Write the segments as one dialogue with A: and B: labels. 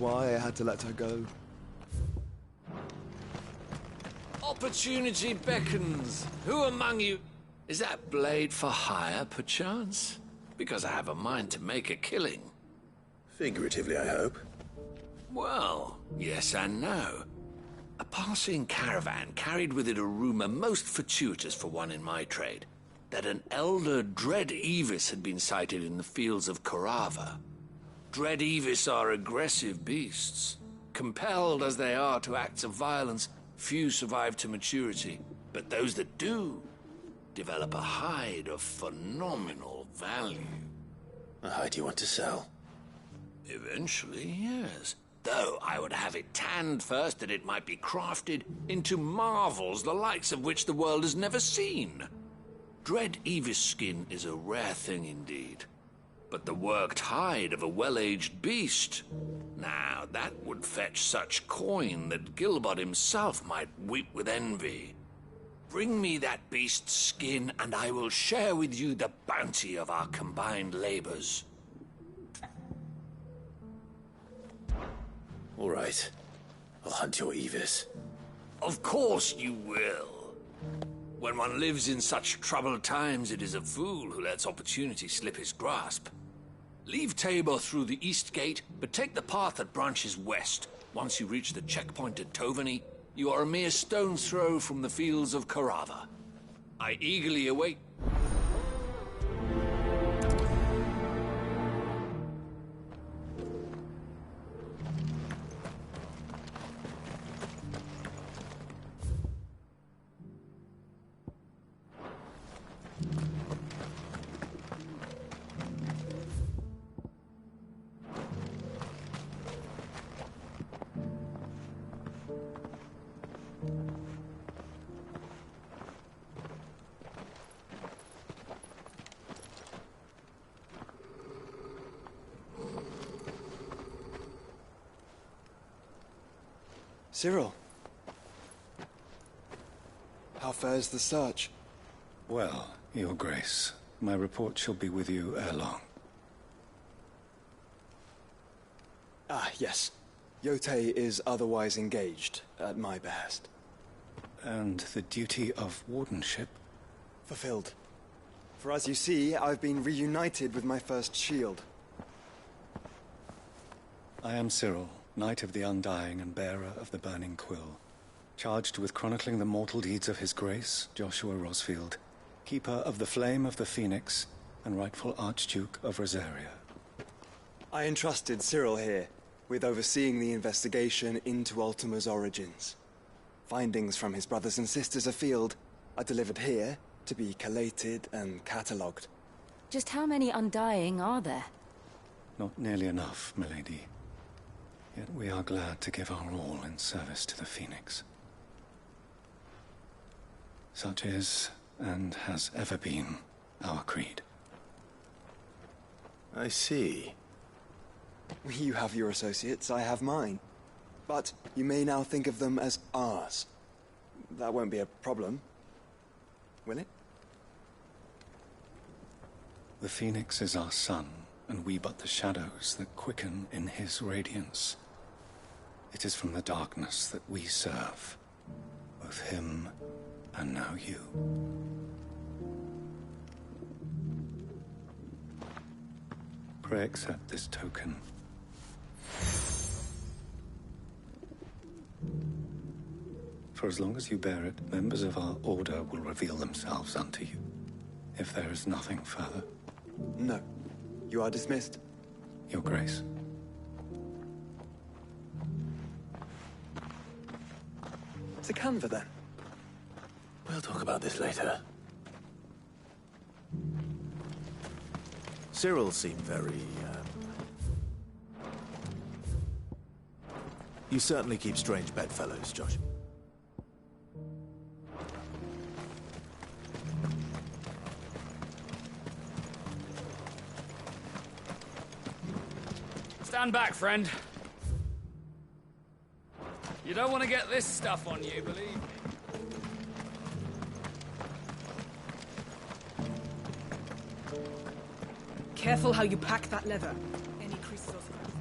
A: why I had to let her go.
B: Opportunity beckons. Who among you... Is that blade for hire, perchance? Because I have a mind to make a killing.
C: Figuratively, I hope.
B: Well, yes and no. A passing caravan carried with it a rumor most fortuitous for one in my trade, that an elder Dread Evis had been sighted in the fields of Korava. Dread Evis are aggressive beasts. Compelled as they are to acts of violence, few survive to maturity, but those that do develop a hide of phenomenal value.
C: A hide you want to sell?
B: Eventually, yes. Though I would have it tanned first that it might be crafted into marvels the likes of which the world has never seen. Dread Evis skin is a rare thing indeed. But the worked hide of a well-aged beast, now that would fetch such coin that Gilbert himself might weep with envy. Bring me that beast's skin, and I will share with you the bounty of our combined labors.
C: All right. I'll hunt your Evis.
B: Of course you will. When one lives in such troubled times, it is a fool who lets opportunity slip his grasp. Leave Tabor through the east gate, but take the path that branches west. Once you reach the checkpoint at Tovany, you are a mere stone's throw from the fields of Korava. I eagerly await...
A: Cyril. How fares the search?
D: Well, Your Grace, my report shall be with you ere long.
A: Ah, yes. Yotei is otherwise engaged, at my behest.
D: And the duty of wardenship?
A: Fulfilled. For as you see, I've been reunited with my first shield.
D: I am Cyril, Knight of the Undying and bearer of the Burning Quill, charged with chronicling the mortal deeds of His Grace, Joshua Rosfield, Keeper of the Flame of the Phoenix, and rightful Archduke of Rosaria.
A: I entrusted Cyril here with overseeing the investigation into Ultima's origins. Findings from his brothers and sisters afield are delivered here to be collated and catalogued.
E: Just how many Undying are there?
D: Not nearly enough, milady. Yet we are glad to give our all in service to the Phoenix. Such is, and has ever been, our creed.
C: I see.
A: You have your associates, I have mine. But you may now think of them as ours. That won't be a problem, will it?
D: The Phoenix is our sun, and we but the shadows that quicken in his radiance. It is from the darkness that we serve, both him and now you. Pray accept this token. For as long as you bear it, members of our order will reveal themselves unto you, if there is nothing further.
A: No. You are dismissed.
D: Your Grace.
A: To Canva, then.
C: We'll talk about this later. Cyril seemed very, You certainly keep strange bedfellows, Josh.
F: Stand back, friend. You don't want to get this stuff on you, believe me.
G: Careful how you pack that leather. Any creases or scratches.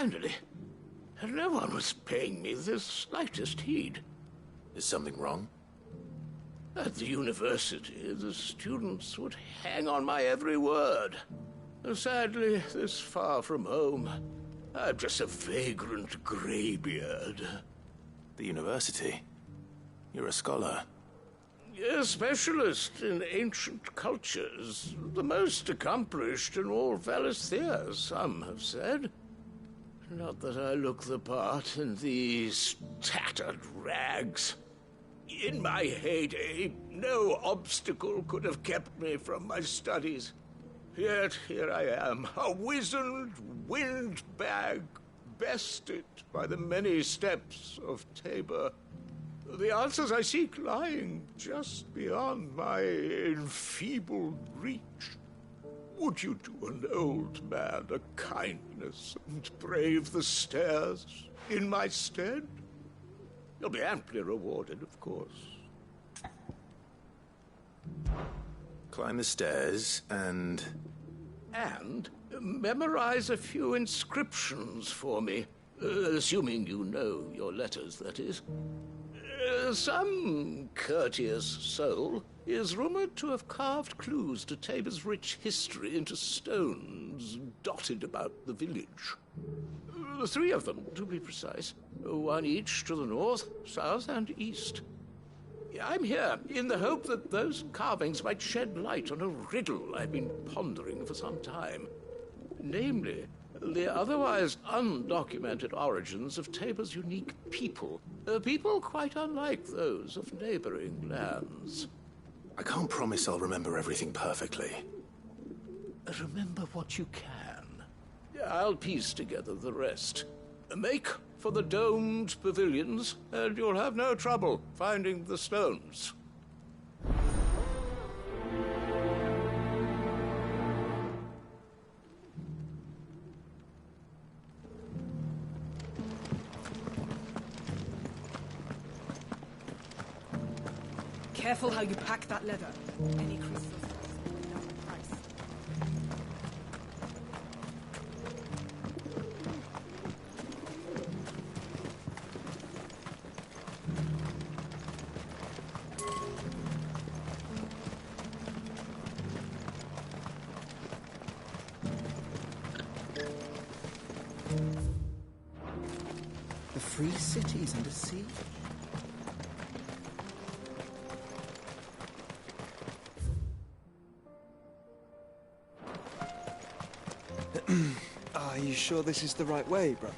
B: finally. And no one was paying me the slightest heed.
C: Is something wrong?
B: At the university, the students would hang on my every word. Sadly, this far from home, I'm just a vagrant greybeard.
C: The university? You're a scholar.
B: A specialist in ancient cultures. The most accomplished in all Valisthea, some have said. Not that I look the part in these tattered rags. In my heyday, no obstacle could have kept me from my studies. Yet here I am, a wizened windbag, bested by the many steps of Tabor. The answers I seek lying just beyond my enfeebled reach. Would you do an old man a kindness and brave the stairs in my stead? You'll be amply rewarded, of course.
C: Climb the stairs and...
B: And memorize a few inscriptions for me, assuming you know your letters, that is. Some courteous soul is rumored to have carved clues to Tabor's rich history into stones dotted about the village. 3 of them, to be precise. 1 each to the north, south, and east. I'm here in the hope that those carvings might shed light on a riddle I've been pondering for some time. Namely, the otherwise undocumented origins of Tabor's unique people. People quite unlike those of neighboring lands.
C: I can't promise I'll remember everything perfectly.
B: Remember what you can. I'll piece together the rest. Make for the domed pavilions, and you'll have no trouble finding the stones.
G: Careful how you pack that leather. Any crystals will know the price.
H: The free cities under siege.
A: Are you sure this is the right way, brother?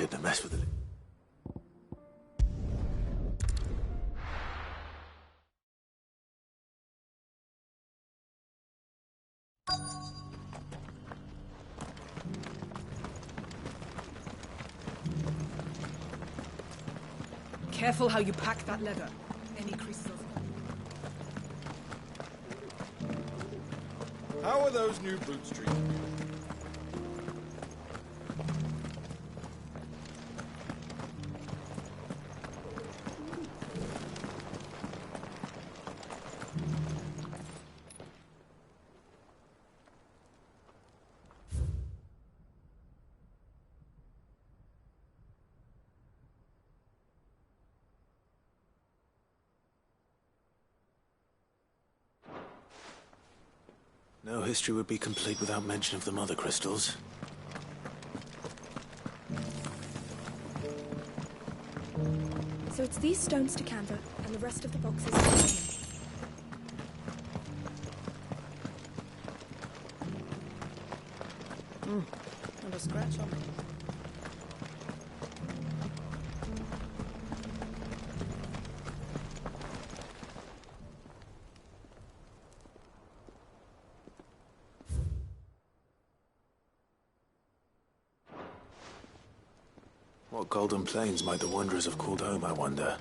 C: shouldn't have messed with it.
G: Careful how you pack that leather. Any crystals.
I: How are those new boots treating you?
C: No history would be complete without mention of the mother crystals.
J: So it's these stones to canva, and the rest of the boxes.
H: And a scratch on it.
C: What golden plains might the wanderers have called home, I wonder?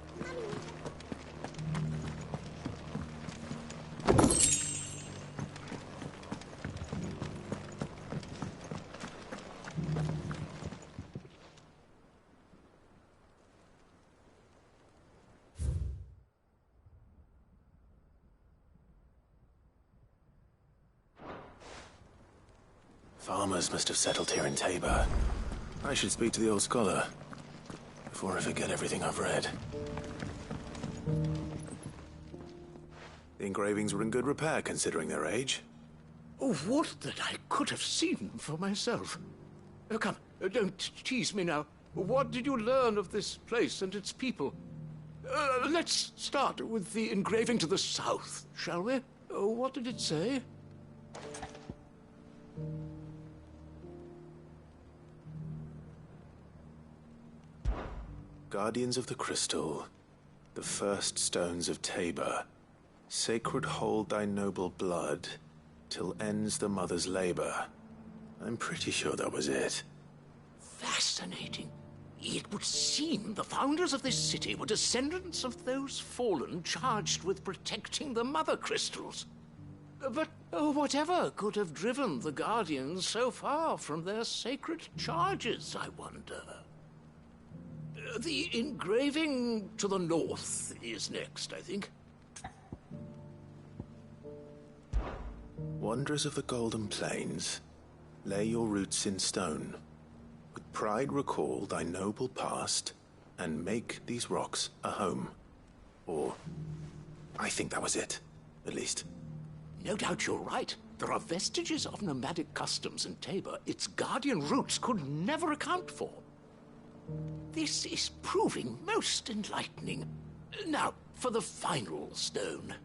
C: Farmers must have settled here in Tabor. I should speak to the old scholar before I forget everything I've read. The engravings were in good repair, considering their age.
B: Oh, would that I could have seen for myself. Come, don't tease me now. What did you learn of this place and its people? Let's start with the engraving to the south, shall we? What did it say?
C: Guardians of the Crystal, the first stones of Tabor, sacred hold thy noble blood, till ends the mother's labor. I'm pretty sure that was it.
B: Fascinating. It would seem the founders of this city were descendants of those fallen charged with protecting the mother crystals. But whatever could have driven the Guardians so far from their sacred charges, I wonder? The engraving to the north is next, I think.
C: Wanderers of the Golden Plains, lay your roots in stone. With pride recall thy noble past, and make these rocks a home. Or, I think that was it, at least.
B: No doubt you're right. There are vestiges of nomadic customs in Tabor its guardian roots could never account for. This is proving most enlightening. Now, for the final stone.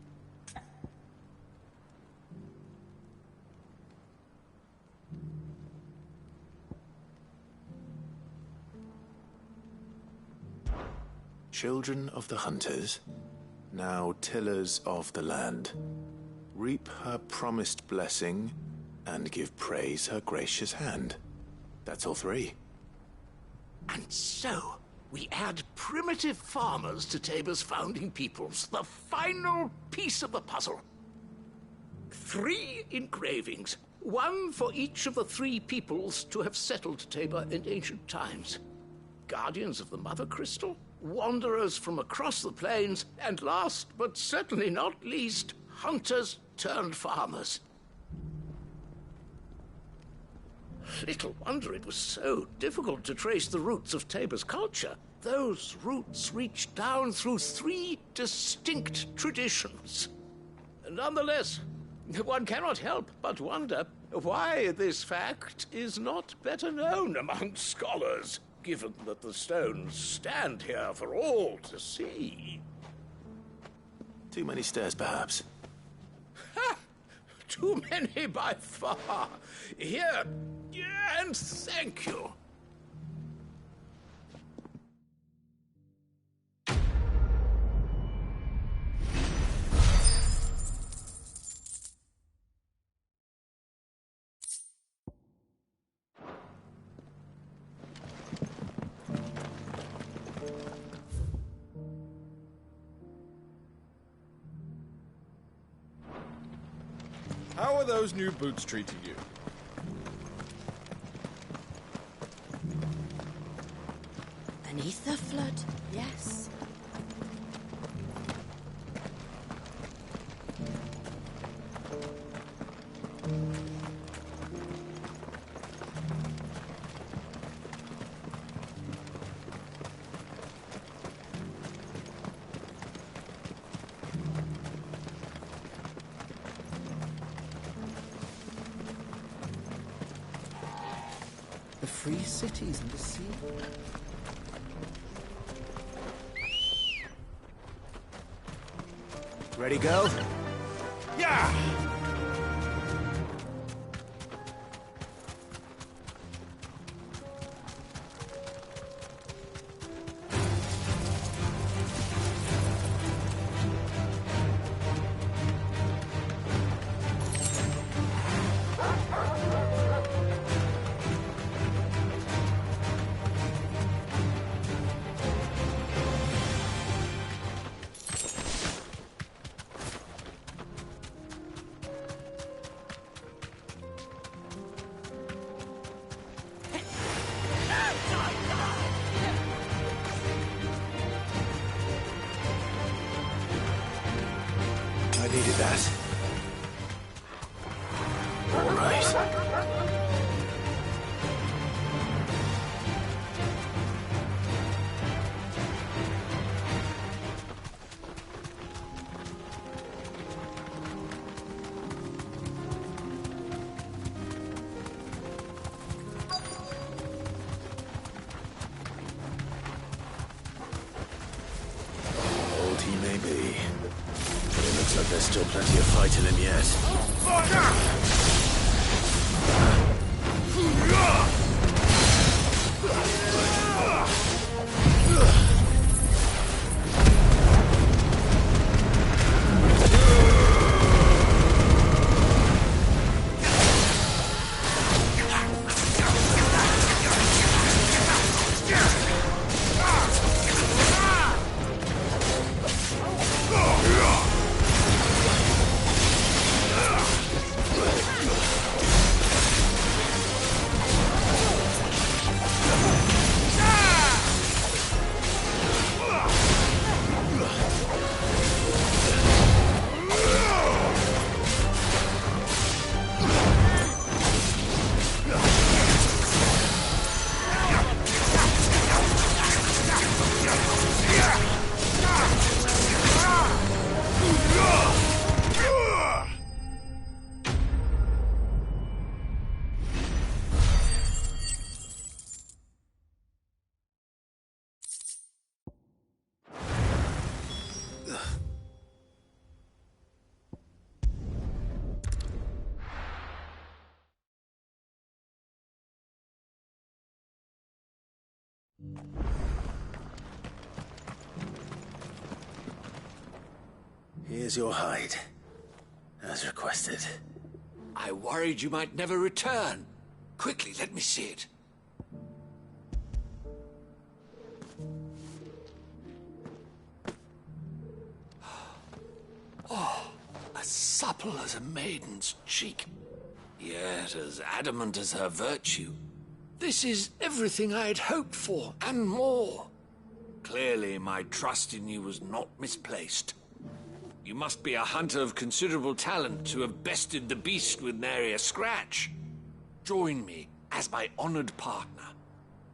C: Children of the hunters, now tillers of the land, reap her promised blessing and give praise her gracious hand. That's all three.
B: And so, we add primitive farmers to Tabor's founding peoples, the final piece of the puzzle. 3 engravings, one for each of the 3 peoples to have settled Tabor in ancient times. Guardians of the Mother Crystal, wanderers from across the plains, and last but certainly not least, hunters turned farmers. Little wonder it was so difficult to trace the roots of Tabor's culture. Those roots reached down through 3 distinct traditions. Nonetheless, one cannot help but wonder why this fact is not better known among scholars, given that the stones stand here for all to see.
C: Too many stairs, perhaps.
B: Ha! Too many by far. Here, and thank you.
I: are those new boots treating you?
K: Beneath the flood, yes.
H: The free cities and the sea.
A: Ready, go?
I: Yeah!
C: I needed that. All right. Old he may be, but it looks like there's still plenty of fight in him yet. Here's your hide, as requested.
B: I worried you might never return. Quickly, let me see it. Oh, as supple as a maiden's cheek, yet as adamant as her virtue. This is everything I had hoped for, and more. Clearly, my trust in you was not misplaced. You must be a hunter of considerable talent to have bested the beast with nary a scratch. Join me as my honored partner.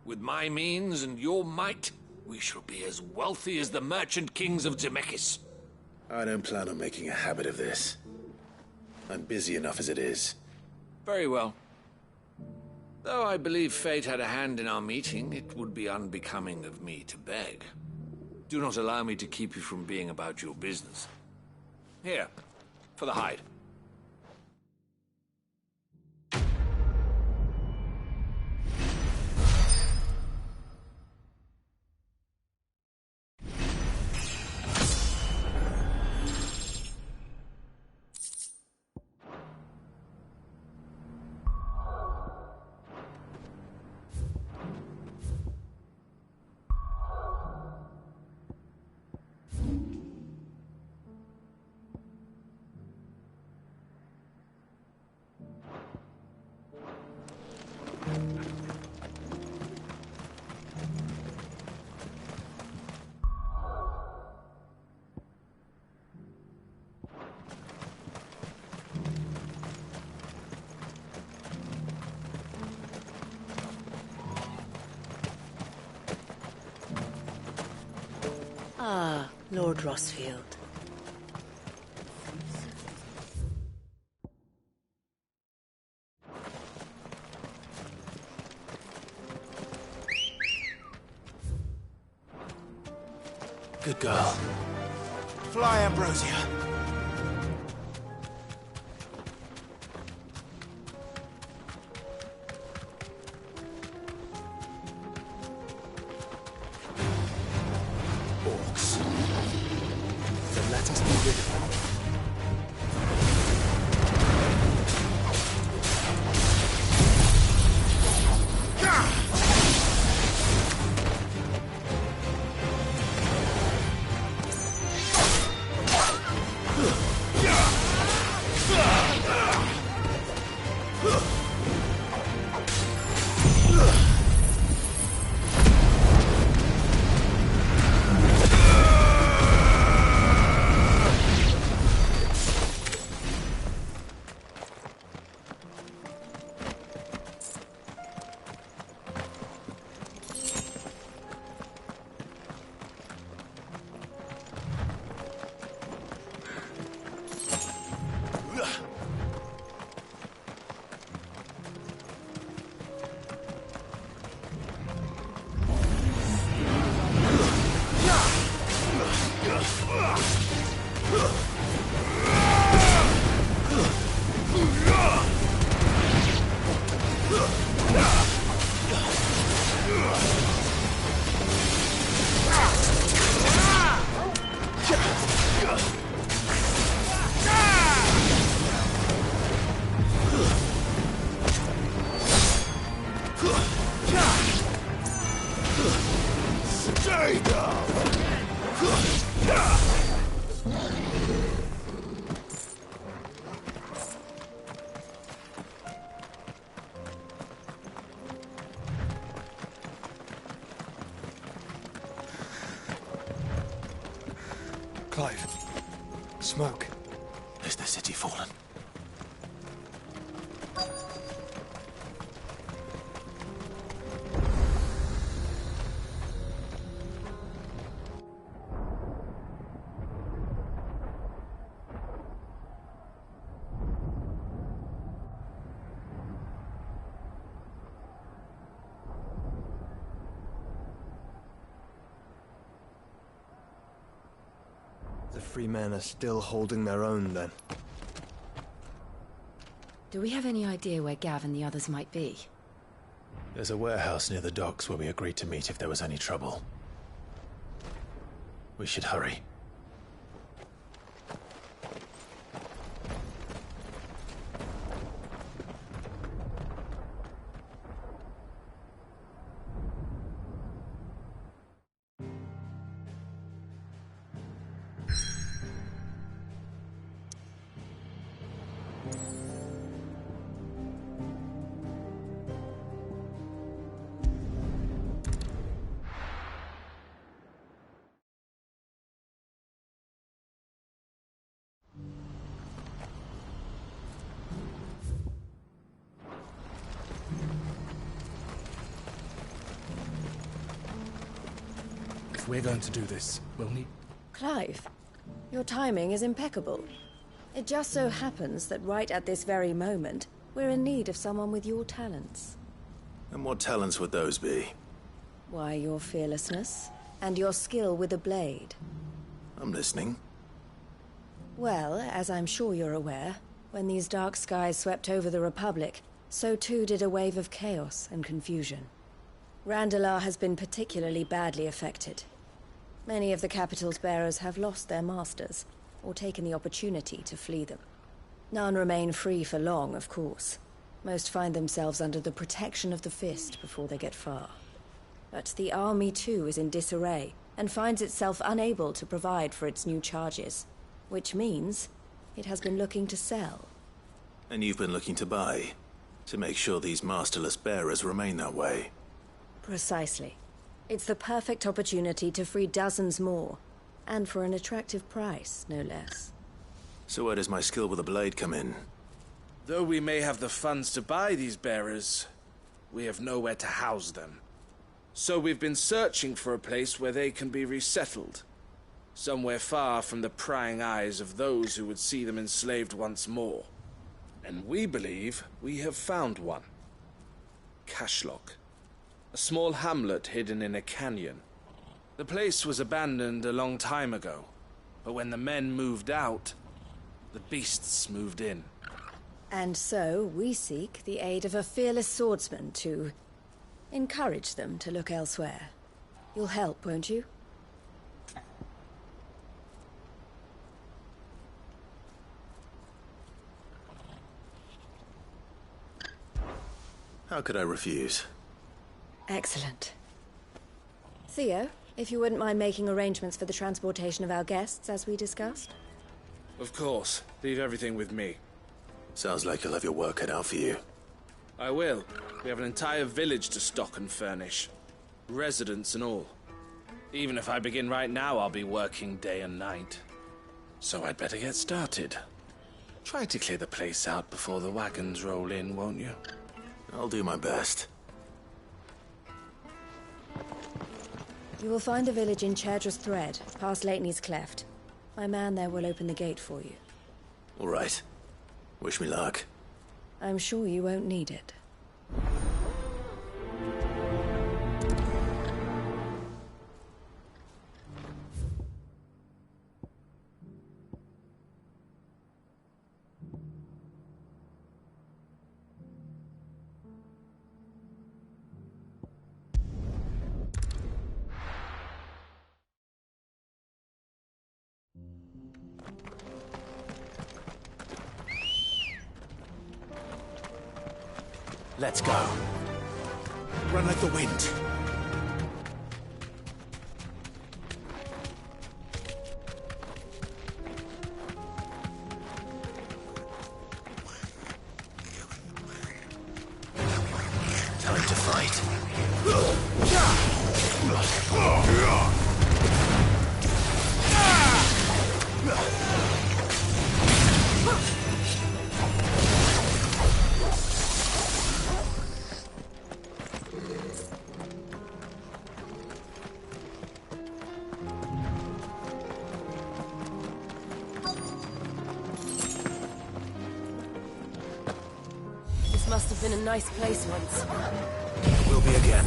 B: With my means and your might, we shall be as wealthy as the merchant kings of Zemeckis.
C: I don't plan on making a habit of this. I'm busy enough as it is.
B: Very well. Though I believe fate had a hand in our meeting, it would be unbecoming of me to beg. Do not allow me to keep you from being about your business. Here, for the hide.
K: Ah, Lord Rosfield.
C: Good girl. Fly, Ambrosia. Orcs.
A: Then let us be rid of them. Clive. Smoke.
C: Is the city fallen?
A: The free men are still holding their own, then.
E: Do we have any idea where Gav and the others might be?
C: There's a warehouse near the docks where we agreed to meet if there was any trouble. We should hurry.
I: If we're going to do this, we'll need...
K: Clive, your timing is impeccable. It just so happens that right at this very moment, we're in need of someone with your talents.
C: And what talents would those be?
K: Why, your fearlessness, and your skill with a blade.
C: I'm listening.
K: Well, as I'm sure you're aware, when these dark skies swept over the Republic, so too did a wave of chaos and confusion. Randalar has been particularly badly affected. Many of the capital's bearers have lost their masters, or taken the opportunity to flee them. None remain free for long, of course. Most find themselves under the protection of the Fist before they get far. But the army too is in disarray, and finds itself unable to provide for its new charges. Which means it has been looking to sell.
C: And you've been looking to buy, to make sure these masterless bearers remain that way.
K: Precisely. It's the perfect opportunity to free dozens more, and for an attractive price, no less.
C: So where does my skill with a blade come in?
I: Though we may have the funds to buy these bearers, we have nowhere to house them. So we've been searching for a place where they can be resettled. somewhere far from the prying eyes of those who would see them enslaved once more. And we believe we have found one. Cashlock, a small hamlet hidden in a canyon. The place was abandoned a long time ago, but when the men moved out, the beasts moved in.
K: And so we seek the aid of a fearless swordsman to encourage them to look elsewhere. You'll help, won't you?
C: How could I refuse?
K: Excellent. Theo, if you wouldn't mind making arrangements for the transportation of our guests, as we discussed?
I: Of course. Leave everything with me.
C: Sounds like you'll have your work cut out for you.
I: I will. We have an entire village to stock and furnish. Residents and all. Even if I begin right now, I'll be working day and night. So I'd better get started. Try to clear the place out before the wagons roll in, won't you?
C: I'll do my best.
K: You will find the village in Chairdra's Thread, past Lateney's Cleft. My man there will open the gate for you.
C: All right. Wish me luck.
K: I'm sure you won't need it.
C: Let's go. Run like the wind. Time to fight.
K: Must have been a nice place once.
C: Will be again.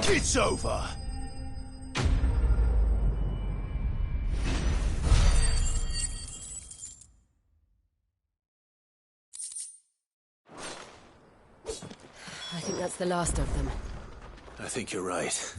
C: It's over.
K: I think that's the last of them.
C: I think you're right.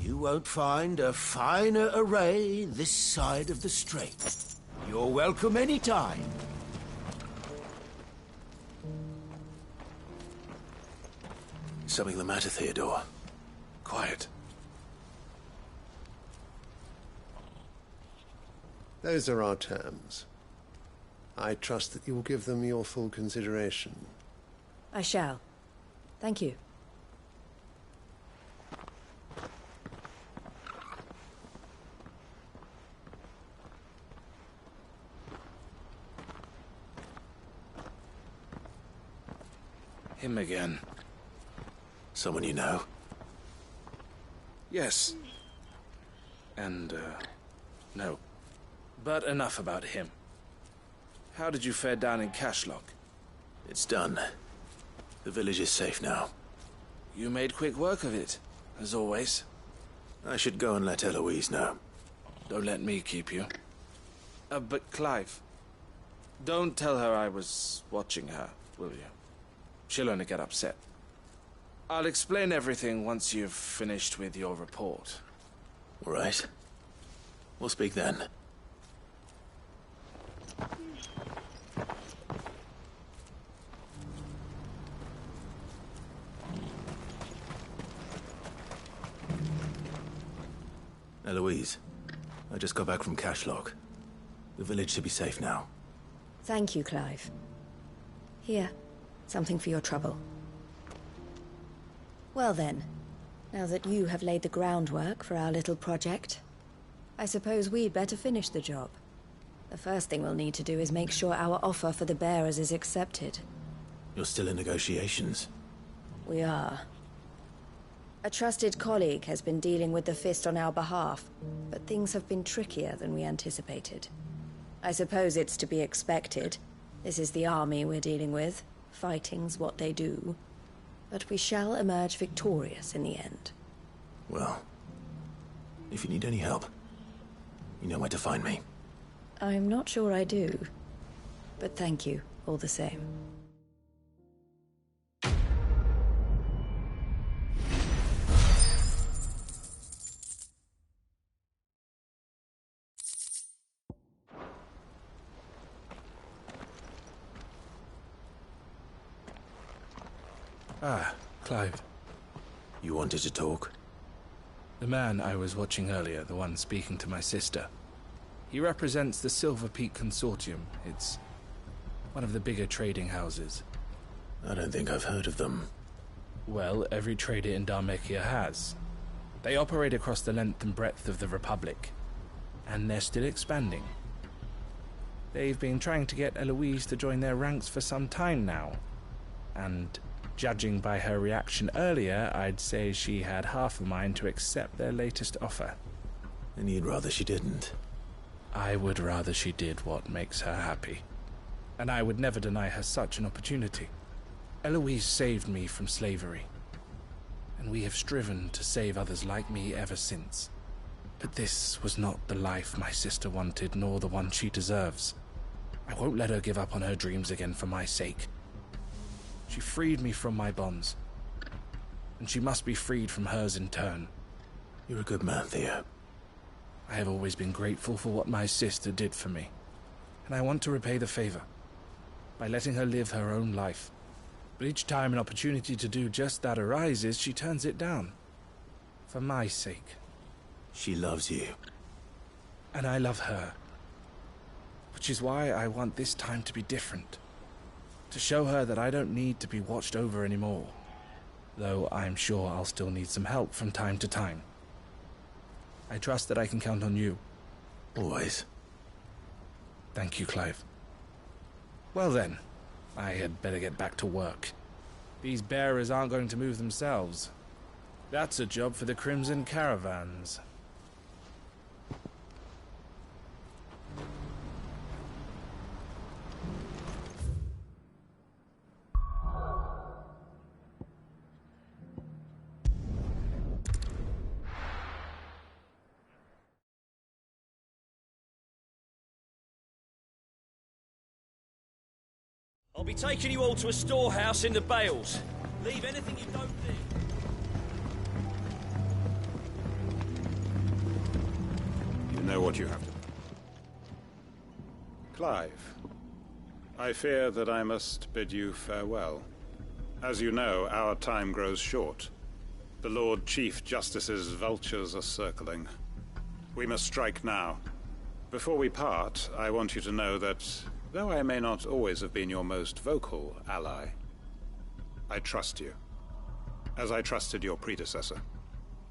C: You
L: won't find a finer array this side of the strait. You're welcome any time.
C: Is something the matter, Theodore? Quiet.
M: Those are our terms. I trust that you will give them your full consideration.
K: I shall. Thank you.
I: Him again.
C: Someone you know?
I: Yes. And, no. But enough about him. How did you fare down in Cashlock?
C: It's done. The village is safe now.
I: You made quick work of it, as always.
C: I should go and let Eloise know.
I: Don't let me keep you. But Clive, don't tell her I was watching her, will you? She'll only get upset. I'll explain everything once you've finished with your report.
C: All right. We'll speak then. Eloise, I just got back from Cashlock. The village should be safe now.
K: Thank you, Clive. Here, something for your trouble. Well then, now that you have laid the groundwork for our little project, I suppose we'd better finish the job. The first thing we'll need to do is make sure our offer for the bearers is accepted.
C: You're still in negotiations?
K: We are. A trusted colleague has been dealing with the Fist on our behalf, but things have been trickier than we anticipated. I suppose it's to be expected. This is the army we're dealing with. Fighting's what they do. But we shall emerge victorious in the end.
C: Well, if you need any help, you know where to find me.
K: I'm not sure I do. But thank you, all the same.
I: Ah, Clive.
C: You wanted to talk?
I: The man I was watching earlier, the one speaking to my sister. He represents the Silver Peak Consortium. It's one of the bigger trading houses.
C: I don't think I've heard of them.
I: Well, every trader in Dharmekia has. They operate across the length and breadth of the Republic. And they're still expanding. They've been trying to get Eloise to join their ranks for some time now. And judging by her reaction earlier, I'd say she had half a mind to accept their latest offer.
C: And you'd rather she didn't?
I: I would rather she did what makes her happy. And I would never deny her such an opportunity. Eloise saved me from slavery. And we have striven to save others like me ever since. But this was not the life my sister wanted, nor the one she deserves. I won't let her give up on her dreams again for my sake. She freed me from my bonds, and she must be freed from hers in turn.
C: You're a good man, Theo.
I: I have always been grateful for what my sister did for me, and I want to repay the favor by letting her live her own life. But each time an opportunity to do just that arises, she turns it down. For my sake.
C: She loves you.
I: And I love her. Which is why I want this time to be different. To show her that I don't need to be watched over anymore. Though I'm sure I'll still need some help from time to time. I trust that I can count on you.
C: Always.
I: Thank you, Clive. Well then, I had better get back to work. These bearers aren't going to move themselves. That's a job for the Crimson Caravans.
N: I'll be taking you all to a storehouse in the Bales. Leave anything you don't need.
O: know what you have to do. Clive, I fear that I must bid you farewell. As you know, our time grows short. The Lord Chief Justice's vultures are circling. We must strike now. Before we part, I want you to know that, though I may not always have been your most vocal ally, I trust you, as I trusted your predecessor.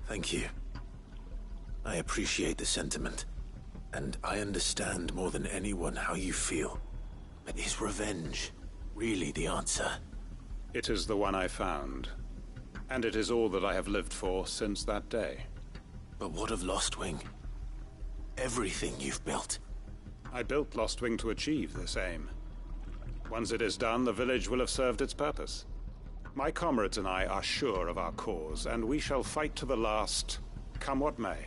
C: Thank you. I appreciate the sentiment, and I understand more than anyone how you feel. But is revenge really the answer?
O: It is the one I found, and it is all that I have lived for since that day.
C: But what of Lostwing? Everything you've built.
O: I built Lostwing to achieve this aim. Once it is done, the village will have served its purpose. My comrades and I are sure of our cause, and we shall fight to the last, come what may.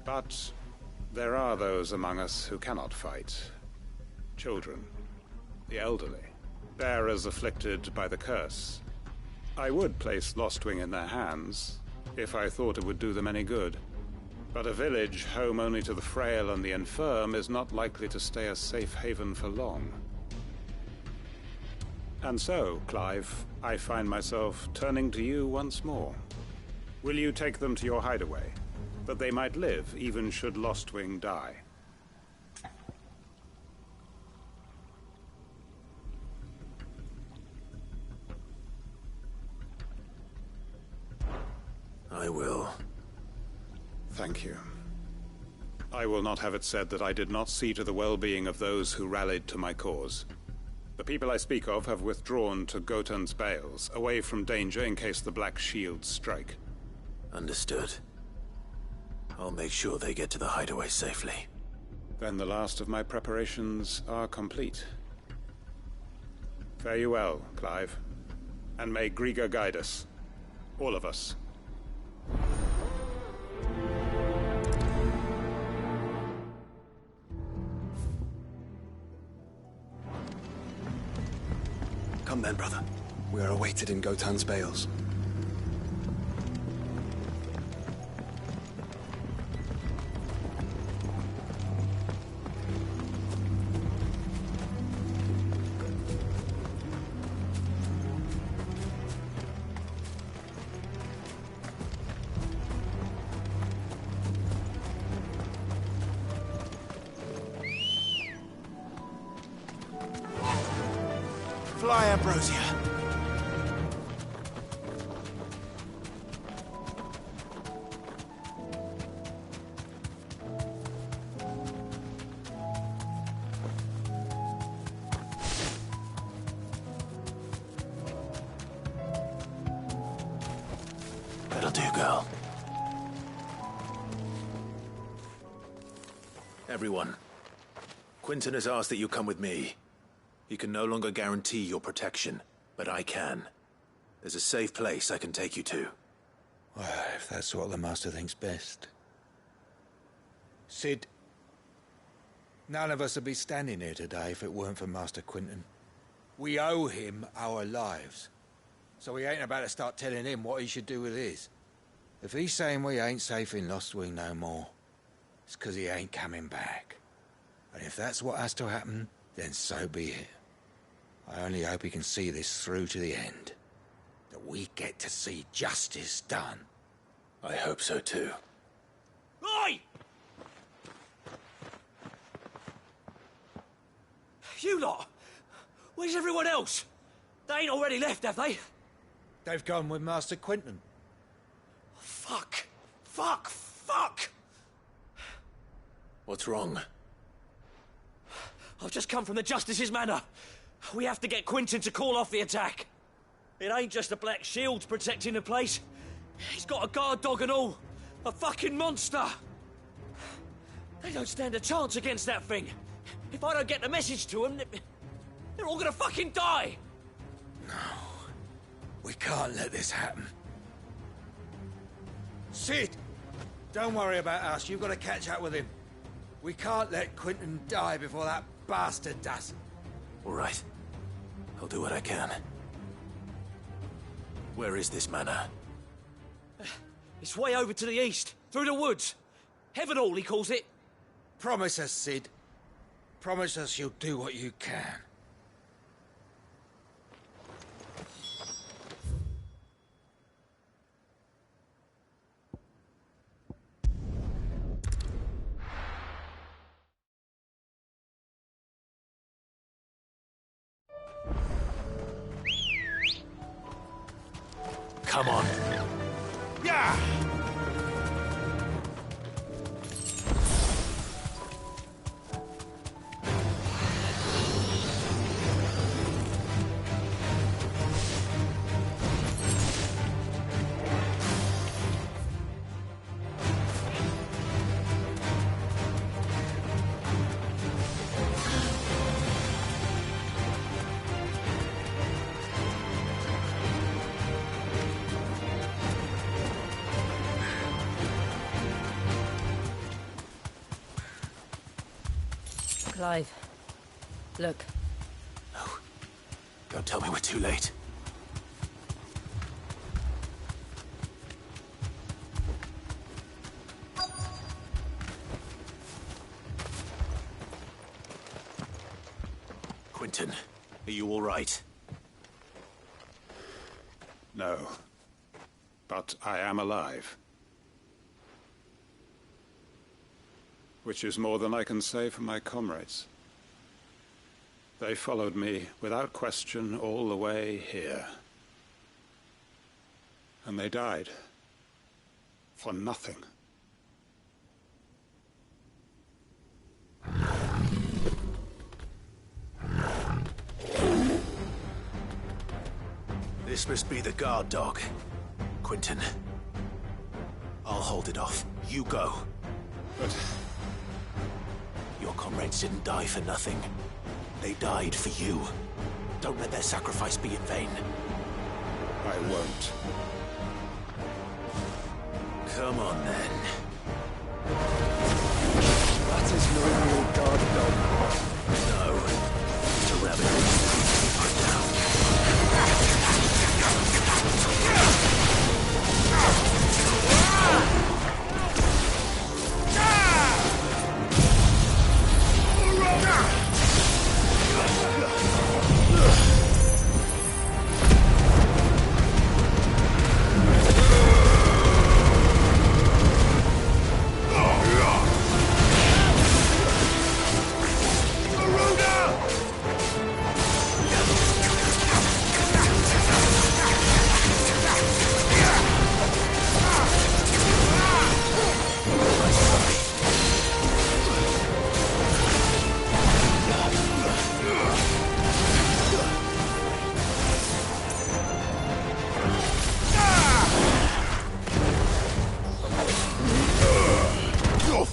O: But there are those among us who cannot fight. Children, the elderly, bearers afflicted by the curse. I would place Lostwing in their hands, if I thought it would do them any good. But a village home only to the frail and the infirm is not likely to stay a safe haven for long. And so, Clive, I find myself turning to you once more. Will you take them to your hideaway, that they might live even should Lostwing die?
C: I will.
O: Thank you. I will not have it said that I did not see to the well-being of those who rallied to my cause. The people I speak of have withdrawn to Gotan's Bales, away from danger in case the Black Shields strike.
C: Understood. I'll make sure they get to the hideaway safely.
O: Then the last of my preparations are complete. Fare you well, Clive. And may Griga guide us. All of us.
A: Come then, brother. We are awaited in Gotan's Bales.
L: Fly, Ambrosia.
C: That'll do, girl. Everyone, Quinton has asked that you come with me. He can no longer guarantee your protection, but I can. There's a safe place I can take you to.
L: Well, if that's what the Master thinks best. Sid, none of us would be standing here today if it weren't for Master Quinton. We owe him our lives. So we ain't about to start telling him what he should do with his. If he's saying we ain't safe in Lostwing no more, it's 'cause he ain't coming back. And if that's what has to happen, then so be it. I only hope he can see this through to the end. That we get to see justice done.
C: I hope so too.
N: Oi! You lot! Where's everyone else? They ain't already left, have they?
L: They've gone with Master Quinton.
N: Fuck! Fuck! Fuck!
C: What's wrong?
N: I've just come from the Justice's manor. We have to get Quinton to call off the attack. It ain't just the Black Shields protecting the place. He's got a guard dog and all. A fucking monster. They don't stand a chance against that thing. If I don't get the message to them, they're all gonna fucking die.
L: No. We can't let this happen. Sid! Don't worry about us. You've got to catch up with him. We can't let Quinton die before that bastard does.
C: All right. I'll do what I can. Where is this manor?
N: It's way over to the east, through the woods. Heaven Hall, he calls it.
L: Promise us, Sid. Promise us you'll do what you can.
N: Come on.
L: Yeah!
K: Clive. Look.
N: No. Don't tell me we're too late. Quentin, are you all right?
O: No. But I am alive. Which is more than I can say for my comrades. They followed me without question all the way here. And they died. For nothing.
N: This must be the guard dog. Quentin. I'll hold it off. You go.
O: But
N: your comrades didn't die for nothing. They died for you. Don't let their sacrifice be in vain.
O: I won't.
N: Come on, then.
A: That is no real guard dog.
N: No. It's a rabbit that needs to be put down.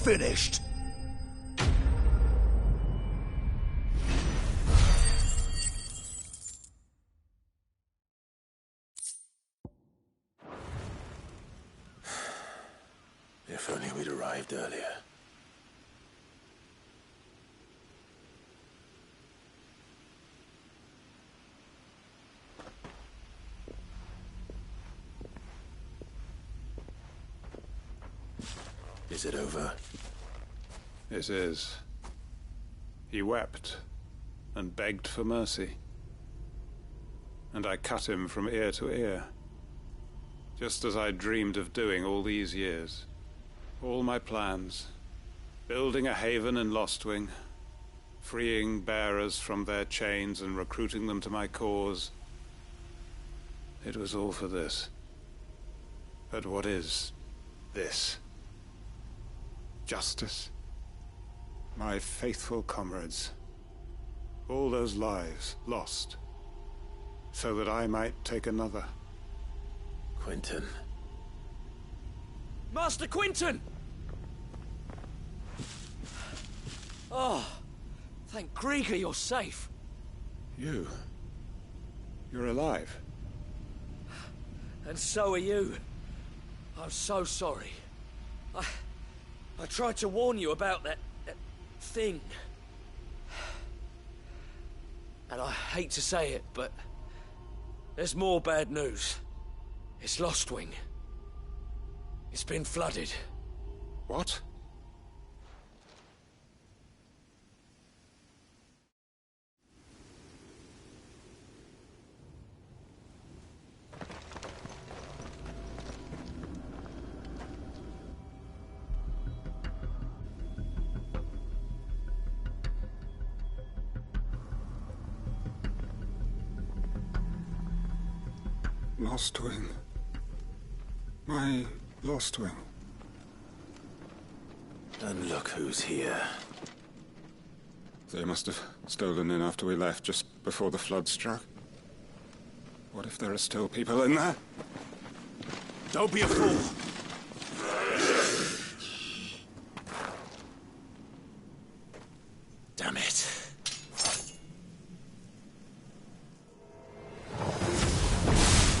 N: Finished. If only we'd arrived earlier. Is it over?
O: It is. He wept and begged for mercy. And I cut him from ear to ear. Just as I dreamed of doing all these years. All my plans. Building a haven in Lostwing. Freeing bearers from their chains and recruiting them to my cause. It was all for this. But what is this? Justice? My faithful comrades. All those lives lost. So that I might take another.
N: Quentin. Master Quentin! Oh, thank Grieger you're safe.
O: You're alive.
N: And so are you. I'm so sorry. I tried to warn you about that thing. And I hate to say it, but there's more bad news. It's Lostwing. It's been flooded.
O: What? Lost Wing. My Lost Wing.
C: And look who's here.
O: They must have stolen in after we left, just before the flood struck. What if there are still people in there?
C: Don't be a fool! Damn it.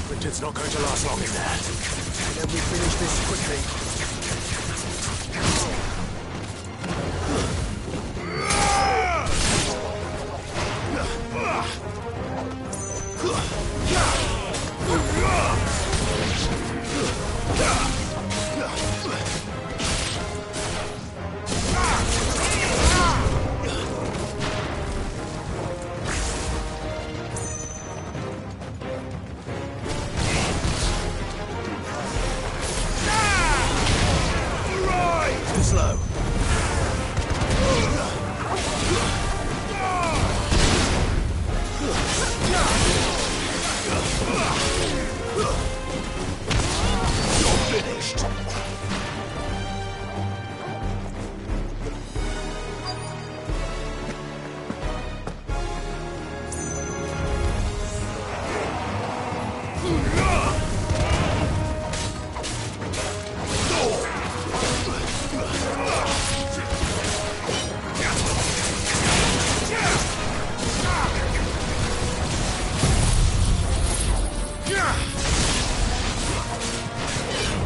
C: Quinton's not going to last long in that.
L: Then we finish this quickly.
C: Too slow. You're finished.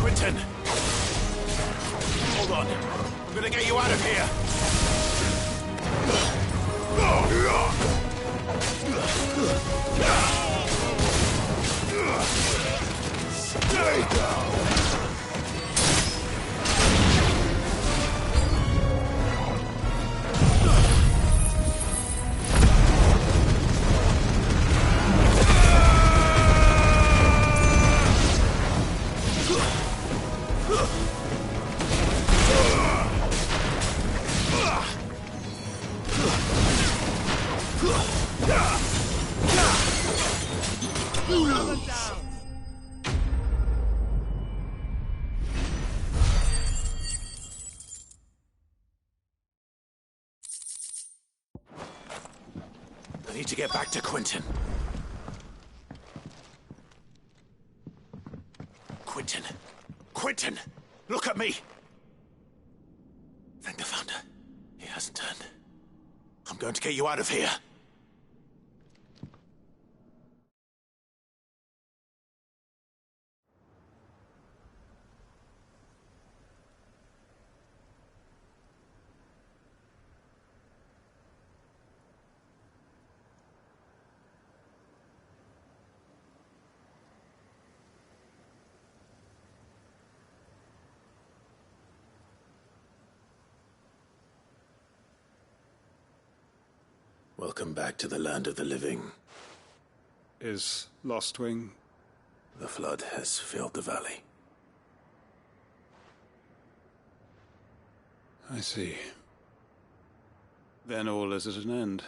C: Quinton! Hold on. I'm gonna get you out of here. Stay down! I need to get back to Quinton. Quinton! Quinton! Look at me! Thank the Founder. He hasn't turned. I'm going to get you out of here. Welcome back to the land of the living.
O: Is Lost Wing?
C: The flood has filled the valley.
O: I see. Then all is at an end.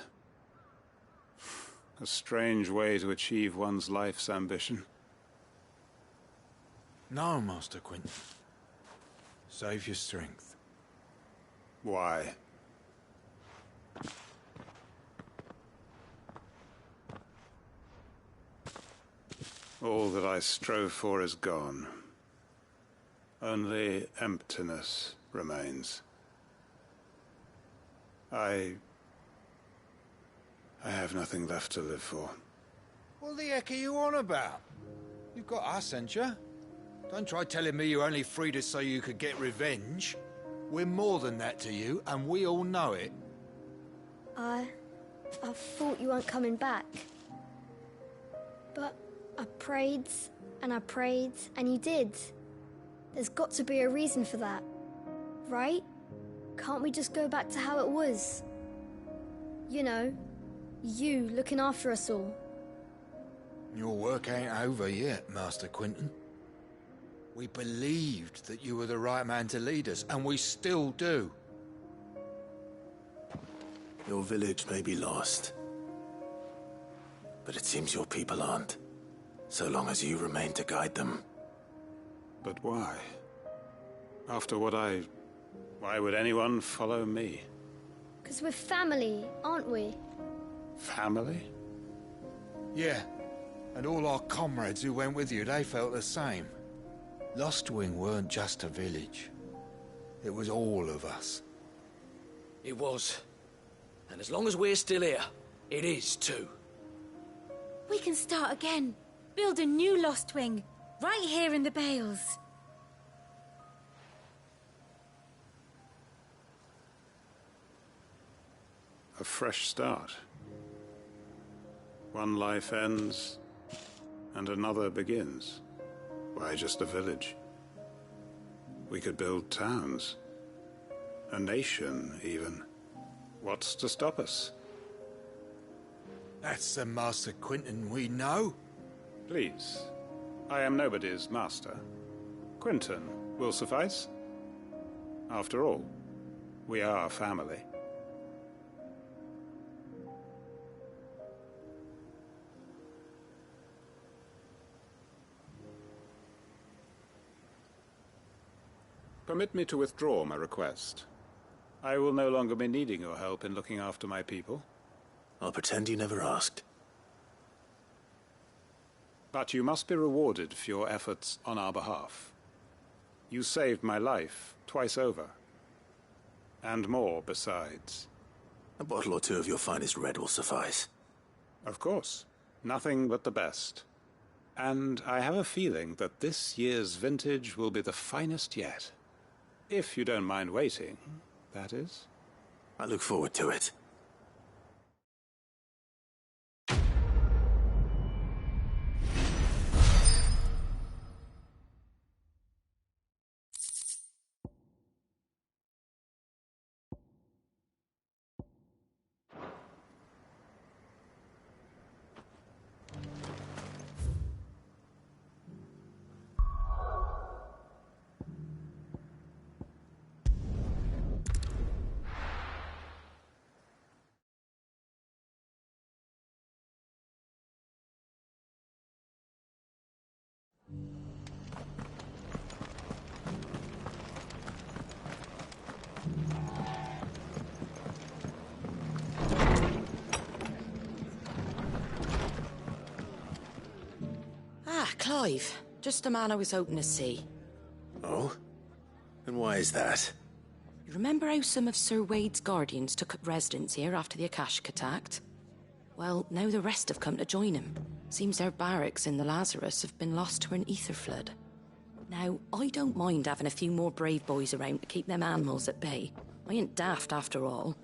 O: A strange way to achieve one's life's ambition.
L: No, Master Quinton. Save your strength.
O: Why? All that I strove for is gone. Only emptiness remains. I have nothing left to live for.
L: What the heck are you on about? You've got us, ain't you? Don't try telling me you only freed us so you could get revenge. We're more than that to you, and we all know it.
J: I thought you weren't coming back. But I prayed, and you did. There's got to be a reason for that, right? Can't we just go back to how it was? You know, you looking after us all.
L: Your work ain't over yet, Master Quinton. We believed that you were the right man to lead us, and we still do.
C: Your village may be lost, but it seems your people aren't. so long as you remain to guide them.
O: But why? After what why would anyone follow me?
J: 'Cause we're family, aren't we?
O: Family?
L: Yeah, and all our comrades who went with you, they felt the same. Lostwing weren't just a village. It was all of us.
N: It was. And as long as we're still here, it is too.
P: We can start again. Build a new Lostwing, right here in the Bales.
O: A fresh start. One life ends, and another begins. Why just a village? We could build towns. A nation, even. What's to stop us?
L: That's the Master Quinton we know.
O: Please. I am nobody's master. Quinton will suffice. After all, we are family. Permit me to withdraw my request. I will no longer be needing your help in looking after my people.
C: I'll pretend you never asked.
O: But you must be rewarded for your efforts on our behalf. You saved my life twice over. And more besides.
C: A bottle or two of your finest red will suffice.
O: Of course. Nothing but the best. And I have a feeling that this year's vintage will be the finest yet. If you don't mind waiting, that is.
C: I look forward to it.
K: Clive. Just the man I was hoping to see.
C: Oh? And why is that?
K: You remember how some of Sir Wade's guardians took up residence here after the Akashic attacked? Well, now the rest have come to join him. Seems their barracks in the Lazarus have been lost to an ether flood. Now, I don't mind having a few more brave boys around to keep them animals at bay. I ain't daft after all.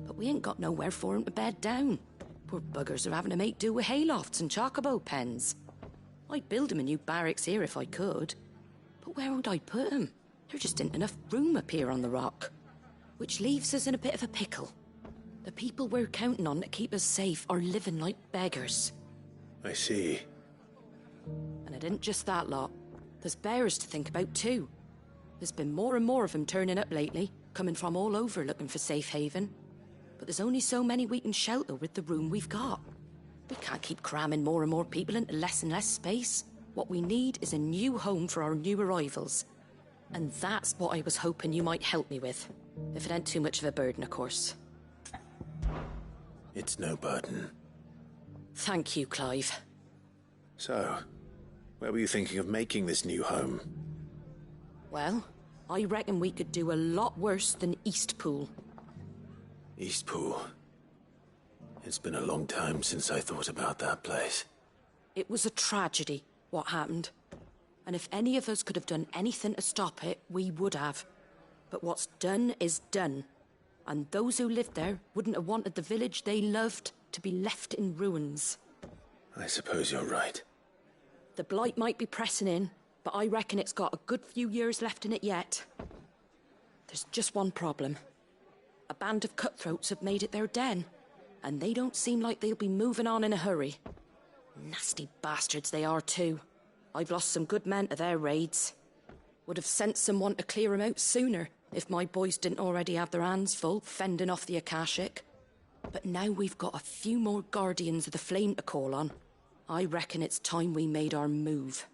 K: But we ain't got nowhere for 'em to bed down. Poor buggers are having to make do with haylofts and chocobo pens. I'd build 'em a new barracks here if I could. But where would I put 'em? There just ain't enough room up here on the rock. Which leaves us in a bit of a pickle. The people we're counting on to keep us safe are living like beggars.
C: I see.
K: And it ain't just that lot. There's bears to think about too. There's been more and more of 'em turning up lately, coming from all over looking for safe haven. But there's only so many we can shelter with the room we've got. We can't keep cramming more and more people into less and less space. What we need is a new home for our new arrivals. And that's what I was hoping you might help me with. If it ain't too much of a burden, of course.
C: It's no burden.
K: Thank you, Clive.
C: So, where were you thinking of making this new home?
K: Well, I reckon we could do a lot worse than Eastpool.
C: Eastpool. It's been a long time since I thought about that place.
K: It was a tragedy, what happened. And if any of us could have done anything to stop it, we would have. But what's done is done. And those who lived there wouldn't have wanted the village they loved to be left in ruins.
C: I suppose you're right.
K: The blight might be pressing in, but I reckon it's got a good few years left in it yet. There's just one problem. A band of cutthroats have made it their den. And they don't seem like they'll be moving on in a hurry. Nasty bastards they are too. I've lost some good men to their raids. Would have sent someone to clear 'em out sooner if my boys didn't already have their hands full fending off the Akashic. But now we've got a few more guardians of the flame to call on.
Q: I reckon it's time we made our move.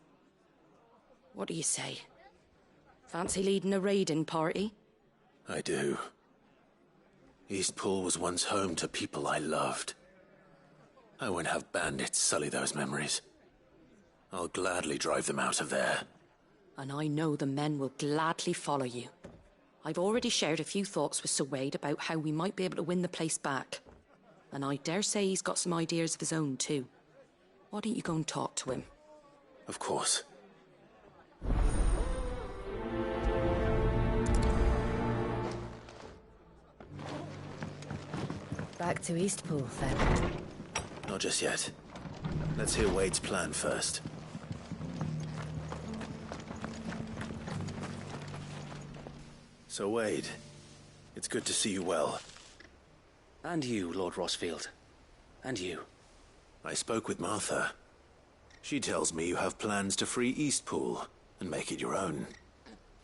Q: What do you say? Fancy leading a raiding party?
C: I do. Eastpool was once home to people I loved. I won't have bandits sully those memories. I'll gladly drive them out of there.
Q: And I know the men will gladly follow you. I've already shared a few thoughts with Sir Wade about how we might be able to win the place back. And I dare say he's got some ideas of his own too. Why don't you go and talk to him?
C: Of course.
K: Back to Eastpool, then.
C: Not just yet. Let's hear Wade's plan first. So, Wade, it's good to see you well.
R: And you, Lord Rosfield. And you.
C: I spoke with Martha. She tells me you have plans to free Eastpool and make it your own.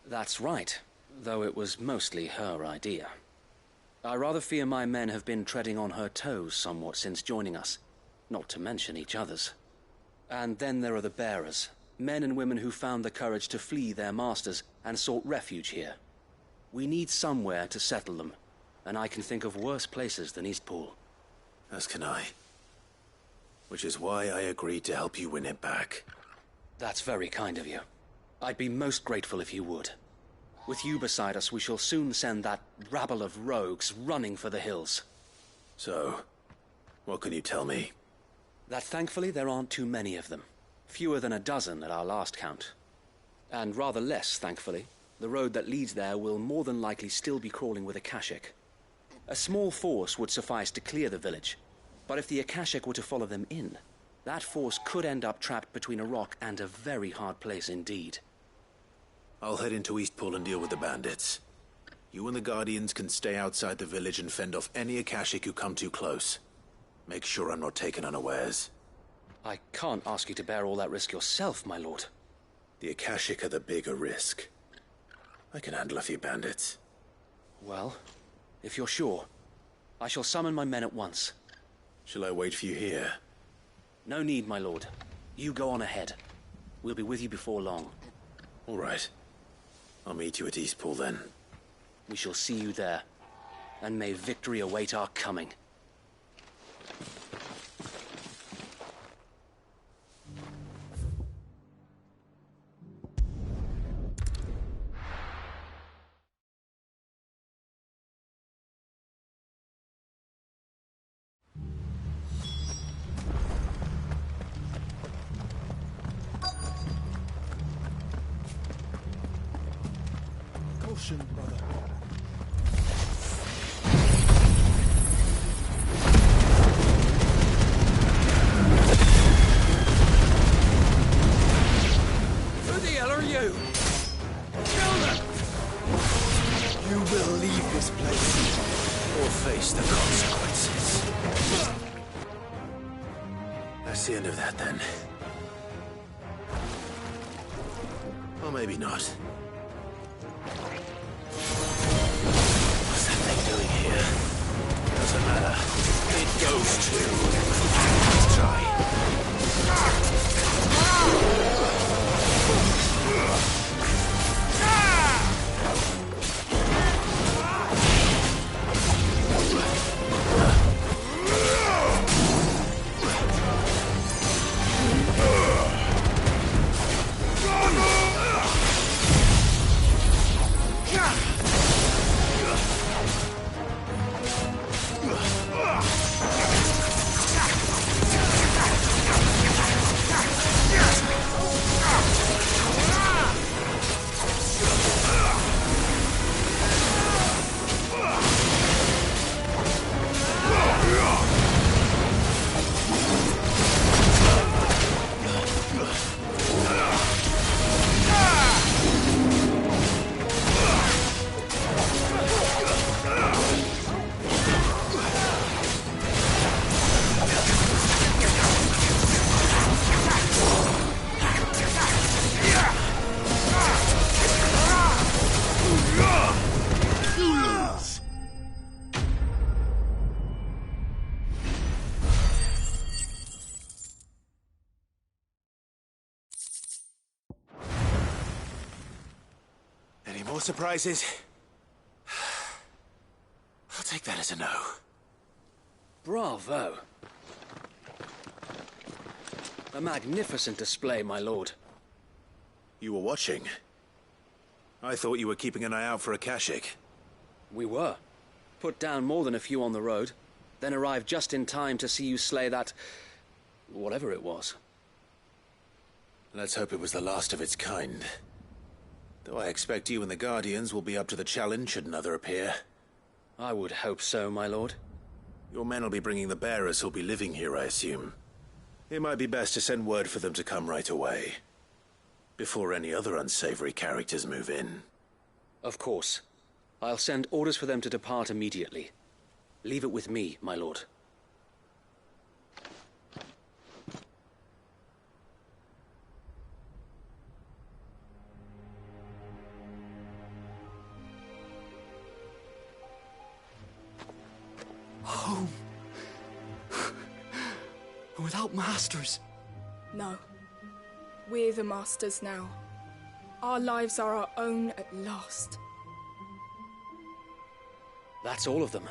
R: That's right, though it was mostly her idea. I rather fear my men have been treading on her toes somewhat since joining us, not to mention each other's. And then there are the bearers, men and women who found the courage to flee their masters and sought refuge here. We need somewhere to settle them, and I can think of worse places than Eastpool.
C: As can I. Which is why I agreed to help you win it back.
R: That's very kind of you. I'd be most grateful if you would. With you beside us, we shall soon send that rabble of rogues running for the hills.
C: So, what can you tell me?
R: That thankfully there aren't too many of them. Fewer than a dozen at our last count. And rather less, thankfully. The road that leads there will more than likely still be crawling with Akashic. A small force would suffice to clear the village, but if the Akashic were to follow them in, that force could end up trapped between a rock and a very hard place indeed.
C: I'll head into Eastpool and deal with the bandits. You and the Guardians can stay outside the village and fend off any Akashic who come too close. Make sure I'm not taken unawares.
R: I can't ask you to bear all that risk yourself, my lord.
C: The Akashic are the bigger risk. I can handle a few bandits.
R: Well, if you're sure, I shall summon my men at once.
C: Shall I wait for you here?
R: No need, my lord. You go on ahead. We'll be with you before long.
C: All right. I'll meet you at Eastpool then.
R: We shall see you there. And may victory await our coming.
L: Caution, brother.
B: Who the hell are you? Kill them!
C: You will leave this place, or face the consequences. That's the end of that, then. Or maybe not. What's that thing doing here? Doesn't matter. It goes to... Let's try. More surprises? I'll take that as a no.
R: Bravo. A magnificent display, my lord.
C: You were watching? I thought you were keeping an eye out for a Kashik.
R: We were. Put down more than a few on the road, then arrived just in time to see you slay that... whatever it was.
C: Let's hope it was the last of its kind. Though I expect you and the Guardians will be up to the challenge should another appear.
R: I would hope so, my lord.
C: Your men will be bringing the bearers who'll be living here, I assume. It might be best to send word for them to come right away, before any other unsavory characters move in.
R: Of course. I'll send orders for them to depart immediately. Leave it with me, my lord.
S: Home. Without masters.
G: No. We're the masters now. Our lives are our own at last.
R: That's all of them.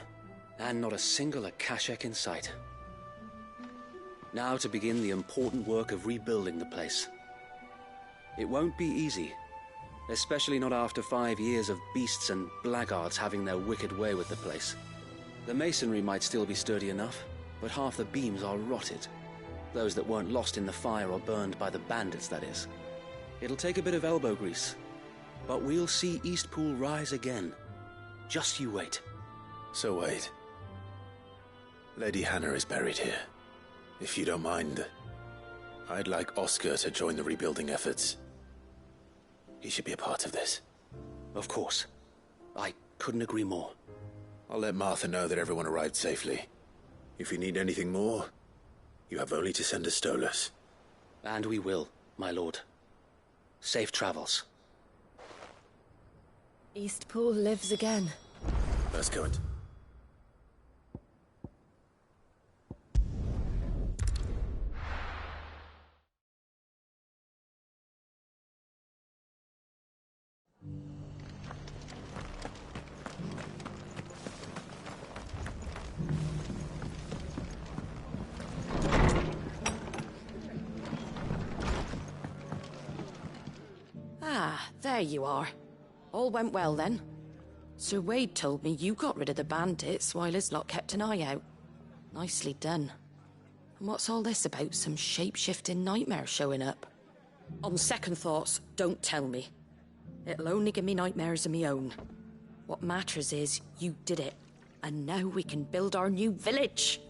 R: And not a single Akashek in sight. Now to begin the important work of rebuilding the place. It won't be easy. Especially not after 5 years of beasts and blackguards having their wicked way with the place. The masonry might still be sturdy enough, but half the beams are rotted. Those that weren't lost in the fire or burned by the bandits, that is. It'll take a bit of elbow grease, but we'll see Eastpool rise again. Just you wait.
C: So wait. Lady Hannah is buried here. If you don't mind, I'd like Oscar to join the rebuilding efforts. He should be a part of this.
R: Of course. I couldn't agree more.
C: I'll let Martha know that everyone arrived safely. If you need anything more, you have only to send a Stolas.
R: And we will, my lord. Safe travels.
K: Eastpool lives again.
C: Let's go and...
Q: Ah, there you are. All went well then. Sir Wade told me you got rid of the bandits while his lot kept an eye out. Nicely done. And what's all this about some shape-shifting nightmare showing up? On second thoughts, don't tell me. It'll only give me nightmares of me own. What matters is you did it. And now we can build our new village.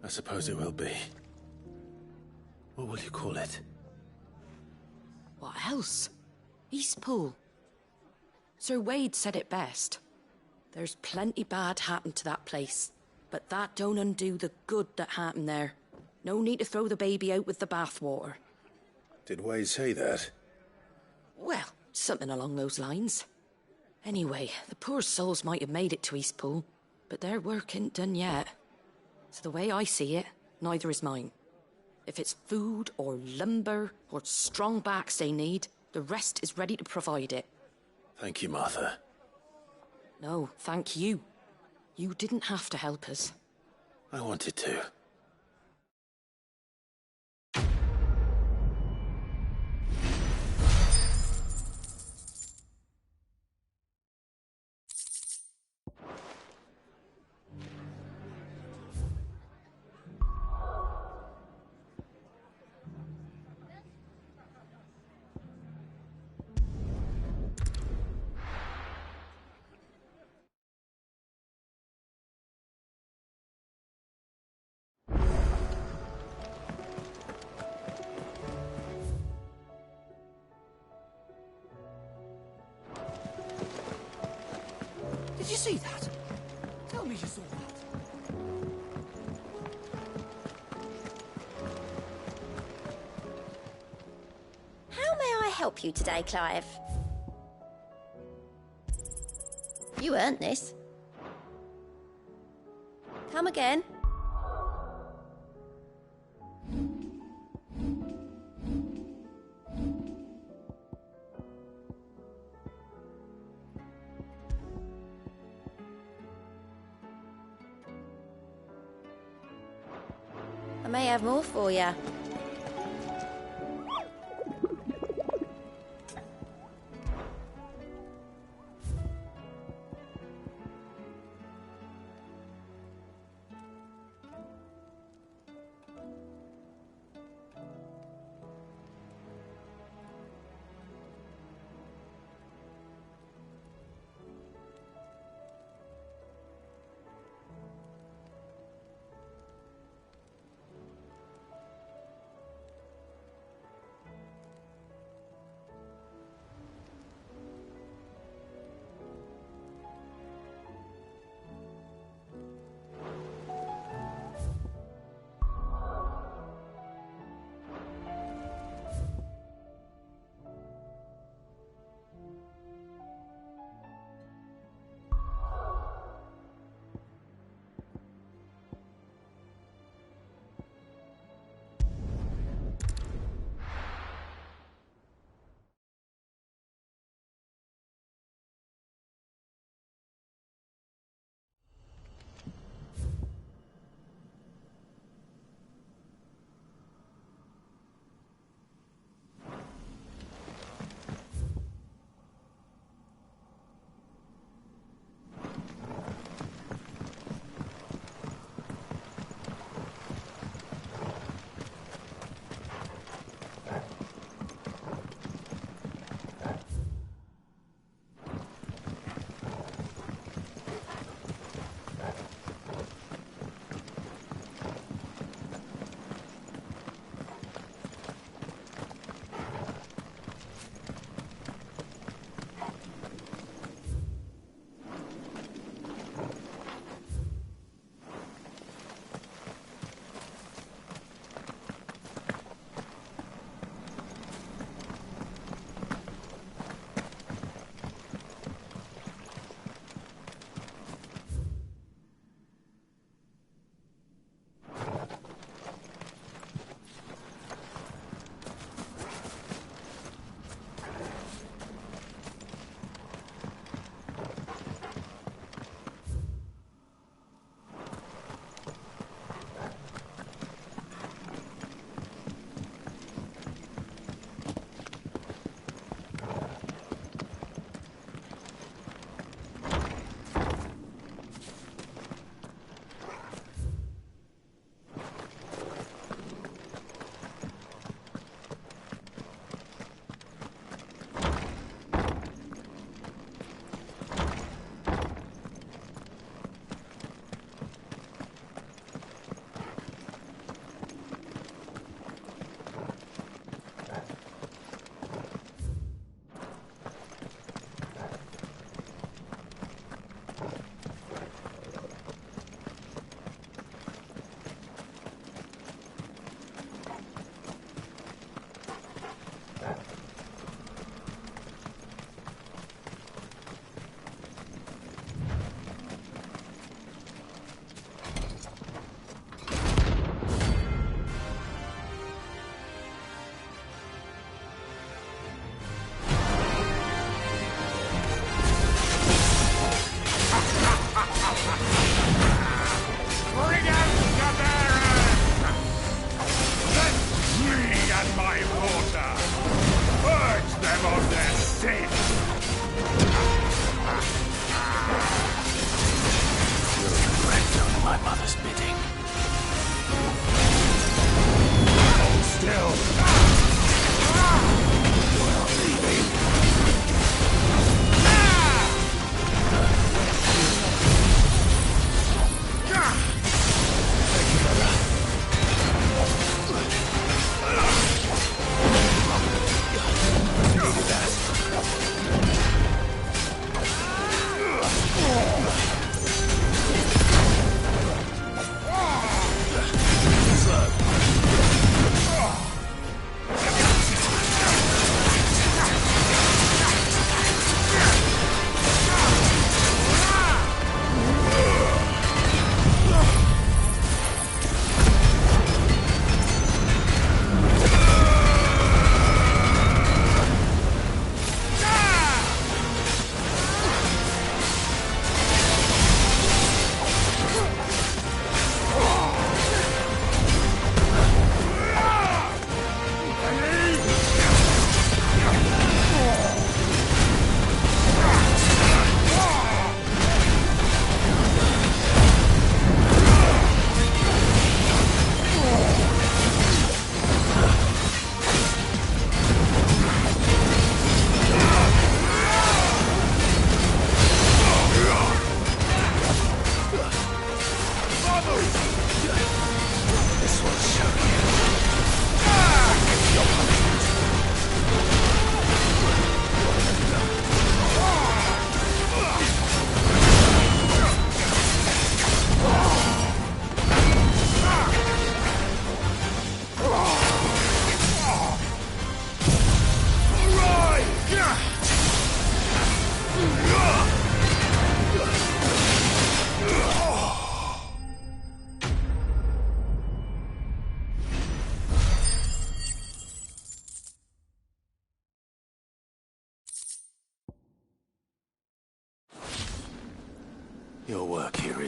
C: I suppose it will be. What will you call it?
Q: What else? Eastpool. Sir Wade said it best. There's plenty bad happened to that place, but that don't undo the good that happened there. No need to throw the baby out with the bathwater.
C: Did Wade say that?
Q: Well, something along those lines. Anyway, the poor souls might have made it to Eastpool, but their work ain't done yet. So the way I see it, neither is mine. If it's food or lumber or strong backs they need, the rest is ready to provide it.
C: Thank you, Martha.
Q: No, thank you. You didn't have to help us.
C: I wanted to.
S: Did you see that? Tell me you saw that.
T: How may I help you today, Clive? You earned this. Come again. may have more for you.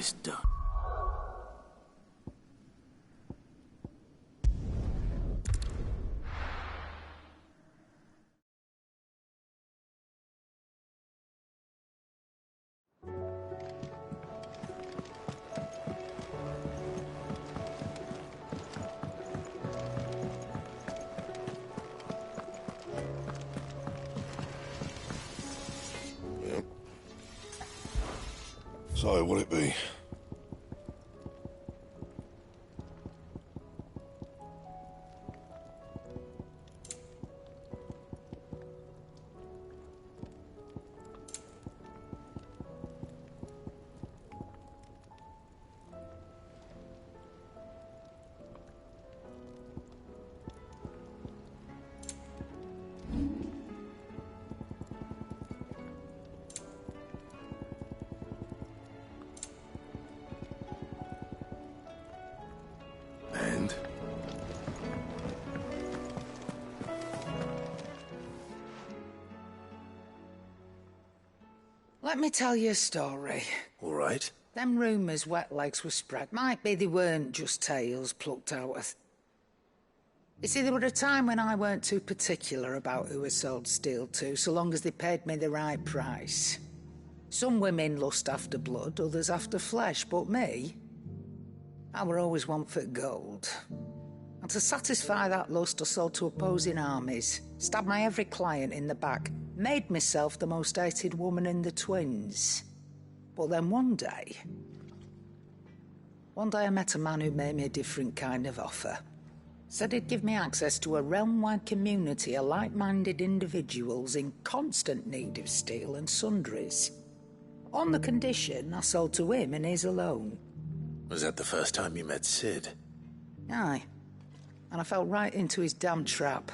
C: this done.
U: So, what'll it be? And?
V: Let me tell you a story.
C: All right.
V: Them rumours wet legs were spread. Might be they weren't just tales plucked out of... You see, there were a time when I weren't too particular about who I sold steel to, so long as they paid me the right price. Some women lust after blood, others after flesh, but me... I were always one for gold. And to satisfy that lust, I sold to opposing armies, stabbed my every client in the back, made myself the most hated woman in the twins. But then one day I met a man who made me a different kind of offer. Said he'd give me access to a realm-wide community of like-minded individuals in constant need of steel and sundries. On the condition I sold to him and his alone.
C: Was that the first time you met Sid?
V: Aye. And I fell right into his damn trap.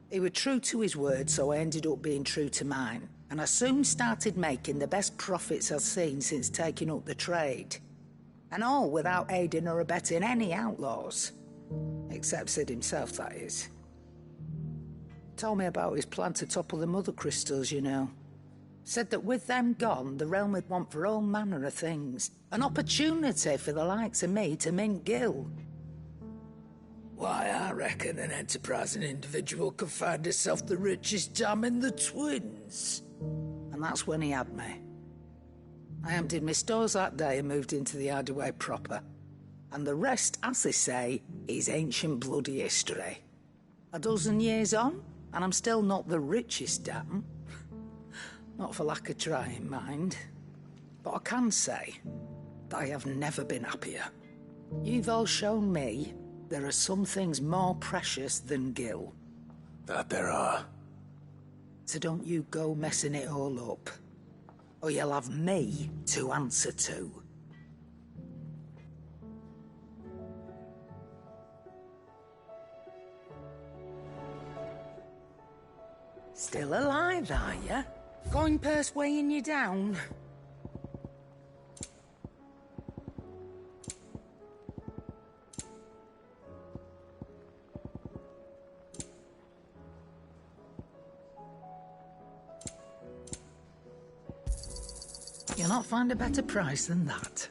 V: He was true to his word, so I ended up being true to mine. And I soon started making the best profits I've seen since taking up the trade. And all without aiding or abetting any outlaws. Except Sid himself, that is. Told me about his plan to topple the mother crystals, you know. Said that with them gone, the realm would want for all manner of things. An opportunity for the likes of me to mint gil. Why, I reckon an enterprising individual could find himself the richest dam in the twins. And that's when he had me. I emptied my stores that day and moved into the hideaway proper. And the rest, as they say, is ancient bloody history. A dozen years on, and I'm still not the richest dam. Not for lack of trying, mind. But I can say that I have never been happier. You've all shown me there are some things more precious than gil.
C: That there are.
V: So don't you go messing it all up. Or you'll have me to answer to. Still alive, are you? Coin purse weighing you down? You'll not find a better price than that.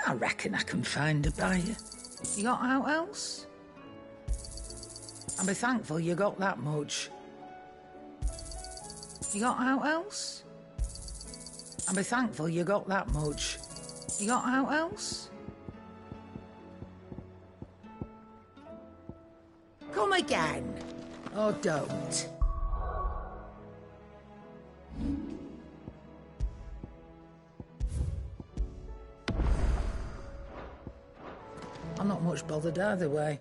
V: I reckon I can find a buyer. You got out else? I'll be thankful you got that much. You got out else? I'll be thankful you got that much. You got out else? Come again. Or don't. I'm not much bothered either way.